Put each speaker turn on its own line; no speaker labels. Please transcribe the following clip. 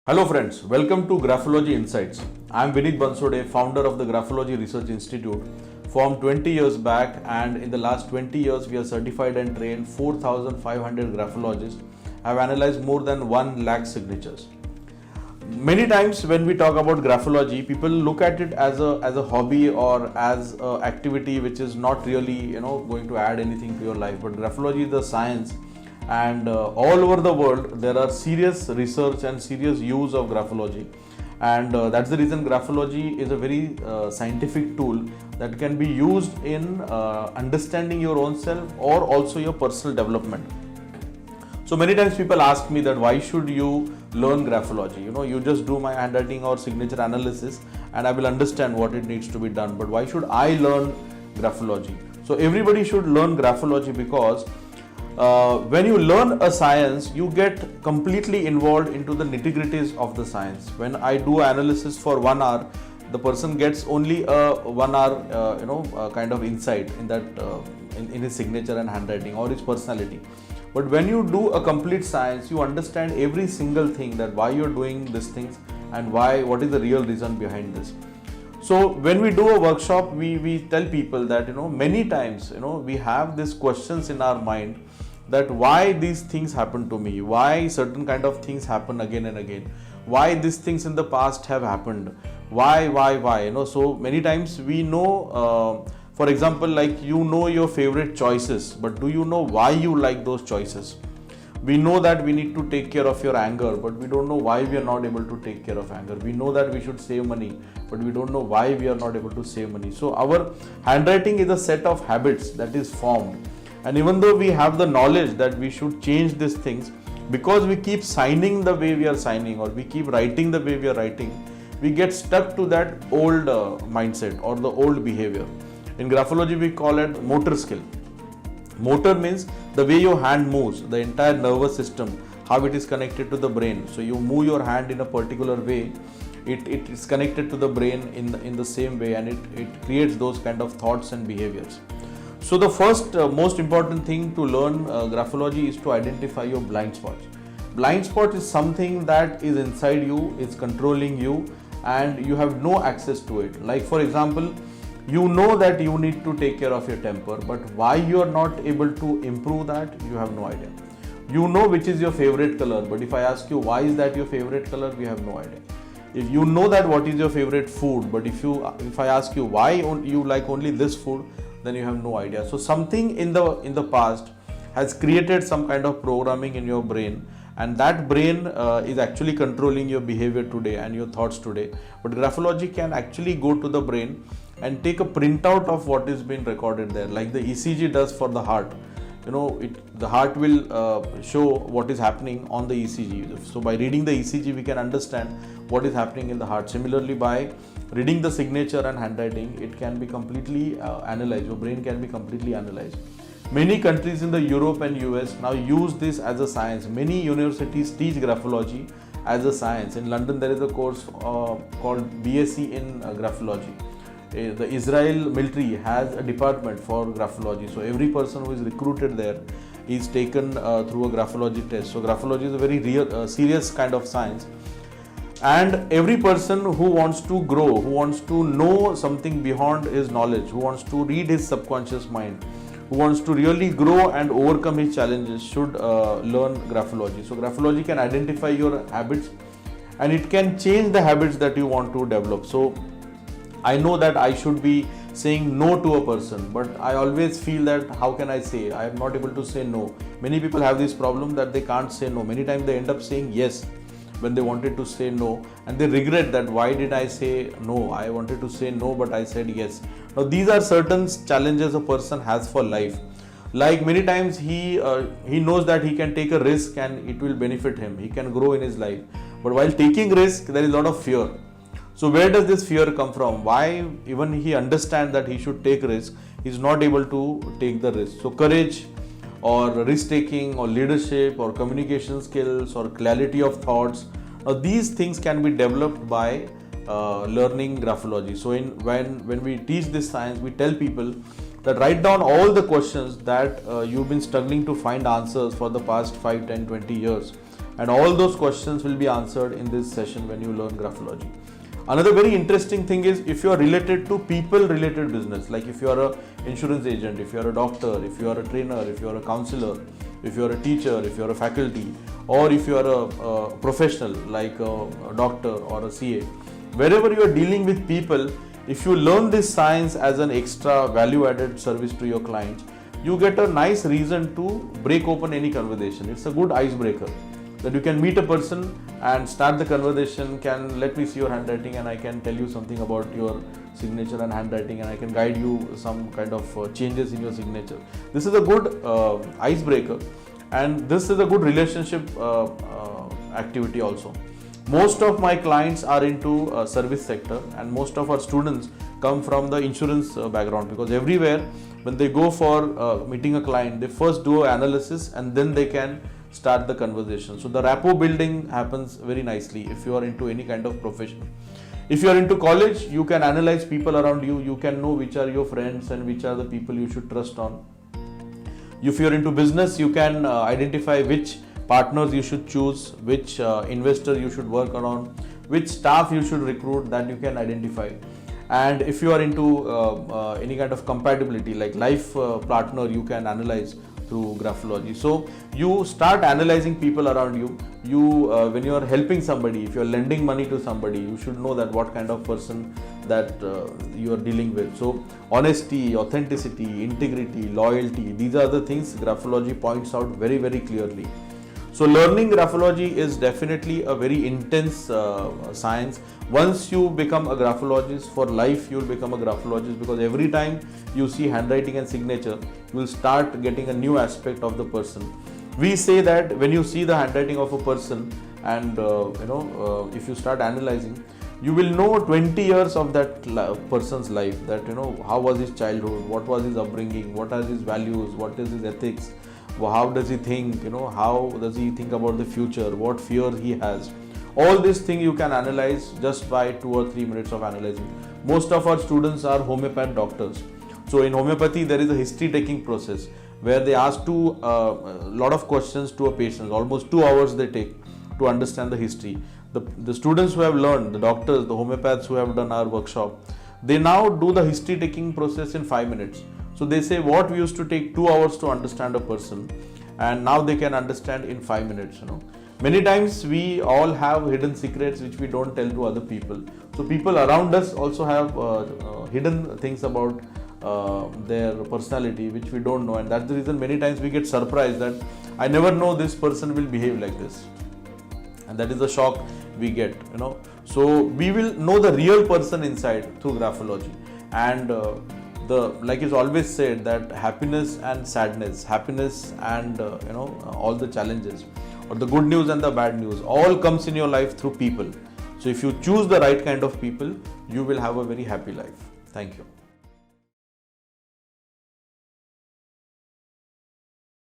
Hello friends, welcome to Graphology Insights. I am Vinit Bansode, founder of the Graphology Research Institute, formed 20 years back, and in the last 20 years we have certified and trained 4,500 graphologists, have analyzed more than 1 lakh signatures. Many times when we talk about graphology, people look at it as a hobby or as an activity which is not really going to add anything to your life. But graphology is a science, and all over the world there are serious research and serious use of graphology, and that's the reason graphology is a very scientific tool that can be used in understanding your own self or also your personal development. So many times people ask me that why should you learn graphology? You just do my handwriting or signature analysis and I will understand what it needs to be done, but why should I learn graphology? So everybody should learn graphology because when you learn a science, you get completely involved into the nitty-gritties of the science. When I do analysis for 1 hour, the person gets only a 1 hour kind of insight in that in his signature and handwriting or his personality. But when you do a complete science, you understand every single thing, that why you're doing these things and what is the real reason behind this. So when we do a workshop, we tell people that many times we have these questions in our mind, that why these things happen to me, why certain kind of things happen again and again, why these things in the past have happened, why so many times we know, for example, like your favorite choices, but do you know why you like those choices? We know that we need to take care of your anger, but we don't know why we are not able to take care of anger. We know that we should save money, but we don't know why we are not able to save money. So our handwriting is a set of habits that is formed. And even though we have the knowledge that we should change these things, because we keep signing the way we are signing or we keep writing the way we are writing, we get stuck to that old mindset or the old behavior. In graphology, we call it motor skill. Motor means the way your hand moves, the entire nervous system, how it is connected to the brain. So you move your hand in a particular way, it is connected to the brain in the same way, and it creates those kind of thoughts and behaviors. So the first most important thing to learn graphology is to identify your blind spots. Blind spot is something that is inside you, is controlling you, and you have no access to it. Like for example, you know that you need to take care of your temper, but why you are not able to improve that, you have no idea. You know which is your favorite color, but if I ask you why is that your favorite color, we have no idea. If you know that what is your favorite food, but if I ask you why you like only this food, then you have no idea. So something in the past has created some kind of programming in your brain, and that brain is actually controlling your behavior today and your thoughts today. But graphology can actually go to the brain and take a printout of what is being recorded there, like the ECG does for the heart. The heart will show what is happening on the ECG. So by reading the ECG, we can understand what is happening in the heart. Similarly, by reading the signature and handwriting, it can be completely analyzed. Your brain can be completely analyzed. Many countries in the Europe and US now use this as a science. Many universities teach graphology as a science. In London, there is a course called BSc in graphology. The Israel military has a department for graphology. So every person who is recruited there is taken through a graphology test. So graphology is a very real, serious kind of science. And every person who wants to grow, who wants to know something beyond his knowledge, who wants to read his subconscious mind, who wants to really grow and overcome his challenges should learn graphology. So graphology can identify your habits, and it can change the habits that you want to develop. So I know that I should be saying no to a person, but I always feel that how can I say? I am not able to say no. Many people have this problem that they can't say no. Many times they end up saying yes when they wanted to say no, and they regret that why did I say no? I wanted to say no, but I said yes. Now these are certain challenges a person has for life. Like many times he knows that he can take a risk and it will benefit him. He can grow in his life. But while taking risk, there is a lot of fear. So where does this fear come from? Why even he understands that he should take risk, he is not able to take the risk. So courage or risk taking or leadership or communication skills or clarity of thoughts, these things can be developed by learning graphology. So when we teach this science, we tell people that write down all the questions that you've been struggling to find answers for the past 5, 10, 20 years. and all those questions will be answered in this session when you learn graphology. Another very interesting thing is if you are related to people related business, like if you are a insurance agent, if you are a doctor, if you are a trainer, if you are a counselor, if you are a teacher, if you are a faculty, or if you are a professional like a doctor or a CA, wherever you are dealing with people, if you learn this science as an extra value added service to your clients, you get a nice reason to break open any conversation. It's a good icebreaker that you can meet a person and start the conversation, can let me see your handwriting and I can tell you something about your signature and handwriting, and I can guide you some kind of changes in your signature. This is a good icebreaker, and this is a good relationship activity also. Most of my clients are into service sector, and most of our students come from the insurance background, because everywhere when they go for meeting a client, they first do an analysis and then they can start the conversation. So the rapport building happens very nicely if you are into any kind of profession. If you are into college, you can analyze people around you, you can know which are your friends and which are the people you should trust on. If you are into business, you can identify which partners you should choose, which investor you should work around, which staff you should recruit, that you can identify. And if you are into any kind of compatibility like life partner, you can analyze through graphology. So you start analyzing people around you. When you are helping somebody, if you are lending money to somebody, you should know that what kind of person that you are dealing with. So honesty, authenticity, integrity, loyalty, these are the things graphology points out very, very clearly. So learning graphology is definitely a very intense science. Once you become a graphologist, for life you will become a graphologist, because every time you see handwriting and signature, you will start getting a new aspect of the person. We say that when you see the handwriting of a person and if you start analyzing, you will know 20 years of that person's life, that how was his childhood, what was his upbringing, what are his values, what is his ethics, how does he think, how does he think about the future, what fear he has. All these things you can analyze just by 2 or 3 minutes of analyzing. Most of our students are homeopath doctors. So in homeopathy, there is a history taking process where they ask a lot of questions to a patient. Almost 2 hours they take to understand the history. The students who have learned, the doctors, the homeopaths who have done our workshop, they now do the history taking process in 5 minutes. So they say what we used to take 2 hours to understand a person, and now they can understand in 5 minutes. Many times we all have hidden secrets which we don't tell to other people. So people around us also have hidden things about their personality which we don't know, and that's the reason many times we get surprised that I never know this person will behave like this, and that is the shock we get. So we will know the real person inside through graphology. And like is always said, that happiness and sadness, happiness and all the challenges, or the good news and the bad news, all comes in your life through people. So if you choose the right kind of people, you will have a very happy life. Thank you.